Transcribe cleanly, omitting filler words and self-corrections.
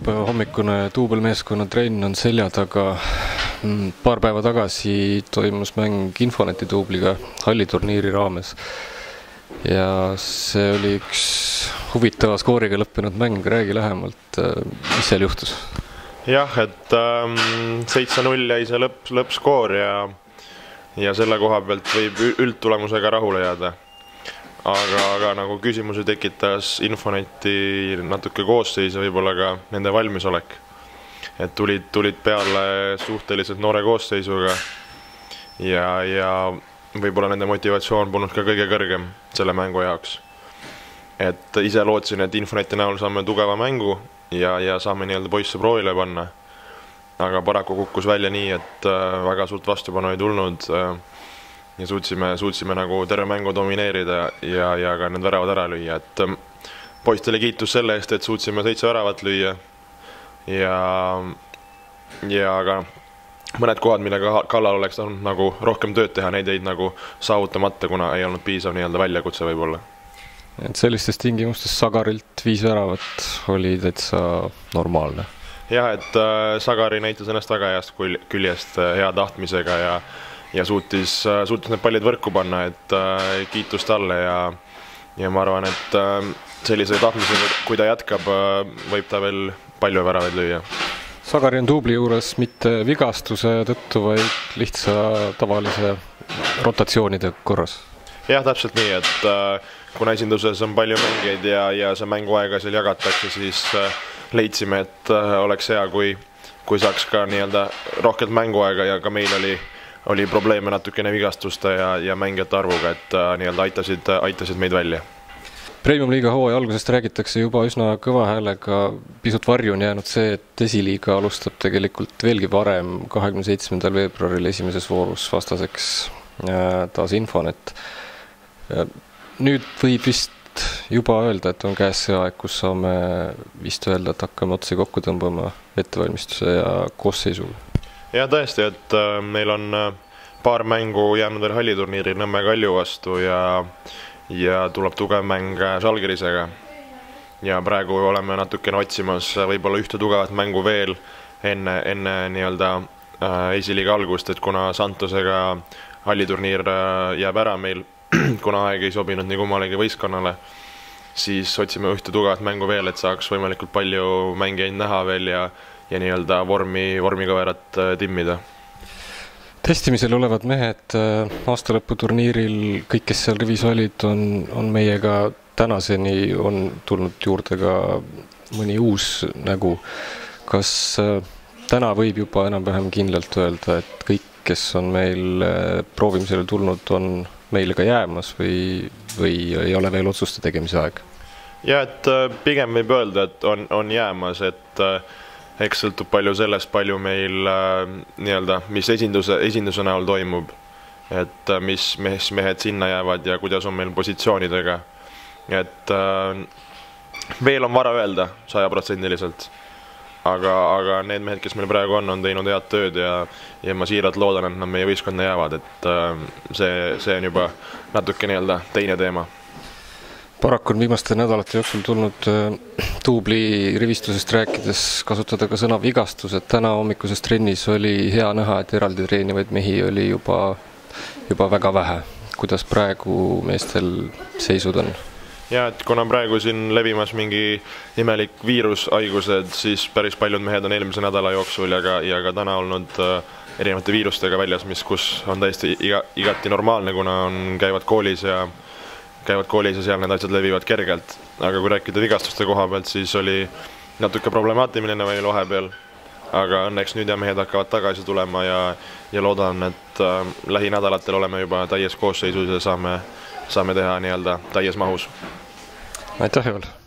laupäeva hommikune duubelmeeskonna trenn on selja taga. Paar päeva tagasi toimus mäng Infoneti duubliga halliturniiri raames. Ja see oli üks huvitava skooriga lõppenud mäng. Räägi lähemalt, mis seal juhtus? Jah, et 7-0 jäi see lõppskoor ja selle koha pealt võib üldtulemusega rahule jääda. Aga nagu küsimusi tekitas Infoneti natuke koosseis ja võib-olla ka nende valmisolek. Et tulid peale suhteliselt noore koosseisuga ja võib-olla nende motivatsioon polnud ka kõige kõrgem selle mängu jaoks. Et ise lootsin, et Infoneti näol saame tugeva mängu ja saame nii-öelda poisse proovile panna. Aga paraku kukkus välja nii, et väga suurt vastupanu ei tulnud ja suutsime nagu terve mängu domineerida ja ka need väravad ära lüüa. Et poistele kiitus selle eest, et suutsime 7 väravat lüüa ja ka mõned kohad, millega kallal oleks tahtnud nagu rohkem tööd teha, neid jäid nagu saavutamata, kuna ei olnud piisav nii-öelda väljakutse võib-olla. Et sellistes tingimustes Sagarilt 5 väravat oli täitsa normaalne. Jah, et Sagari näitas ennast väga heast küljest hea tahtmisega ja suutis need pallid võrku panna, et kiitus talle ja ma arvan, et sellise tahtmisega, kui ta jätkab, võib ta veel palju väravaid lüüa. Sagari on duubli juures mitte vigastuse tõttu, vaid lihtsa tavalise rotatsioonide korras. Jah, täpselt nii, et kuna esinduses on palju mängeid ja see mänguaega seal jagatakse, siis leidsime, et oleks hea, kui saaks ka nii-öelda rohkelt mänguaega ja ka meil oli probleeme natukene vigastuste ja mängijate arvuga, et nii-öelda aitasid meid välja. Premium-liiga hooaja algusest räägitakse juba üsna kõva häälega. Pisut varju on jäänud see, et esiliiga alustab tegelikult veelgi varem 27. veebruaril esimeses voorus vastaseks taas Infonet. Nüüd võib vist juba öelda, et on käes see aeg, kus saame vist öelda, et hakkame otsi kokku tõmbama ettevalmistuse ja koosseisuga. Ja tõesti, et meil on paar mängu jäänud veel halliturniiril Nõmme Kalju vastu ja tuleb tugev mäng Žalgirisega. Ja praegu oleme natukene otsimas võib-olla ühte tugevat mängu veel enne nii-öelda esiliiga algust, et kuna Santosega halliturniir jääb ära meil, kuna aeg ei sobinud nii kummalegi võistkonnale, siis otsime ühte tugevat mängu veel, et saaks võimalikult palju mängijaid näha veel ja nii-öelda vormikõverat timmida. Testimisel olevad mehed aastalõputurniiril, kõik, kes seal rivis olid, on meiega tänaseni on tulnud juurde ka mõni uus nägu. Kas täna võib juba enam-vähem kindlalt öelda, et kõik, kes on meil proovimisele tulnud, on meile ka jäämas või ei ole veel otsuste tegemise aeg? Ja, et pigem võib öelda, et on jäämas, et eks sõltub palju sellest, palju meil nii-öelda, mis esinduse näol toimub, et mis mehed sinna jäävad ja kuidas on meil positsioonidega. Et veel on vara öelda 100%. Aga need mehed, kes meil praegu on teinud head tööd ja ma siiralt loodan, et nad meie võistkonna jäävad, et see on juba natuke nii-öelda teine teema. Paraku on viimaste nädalate jooksul tulnud duubli rivistusest rääkides kasutada ka sõna vigastus, et täna hommikuses trennis oli hea näha, et eraldi treenivaid mehi oli juba väga vähe. Kuidas praegu meestel seisud on? Ja, et kuna praegu siin levimas mingi imelik viirushaigused, siis päris paljud mehed on eelmise nädala jooksul ja ka täna olnud erinevate viirustega väljas, kus on täiesti igati normaalne, kuna käivad koolis ja seal need asjad levivad kergelt. Aga kui rääkida vigastuste koha pealt, siis oli natuke problemaatiline meil vahepeal. Aga õnneks nüüd ja mehed hakkavad tagasi tulema ja loodan, et lähinädalatel oleme juba täies koosseisus ja saame teha nii-öelda täies mahus. Aitäh, Joel!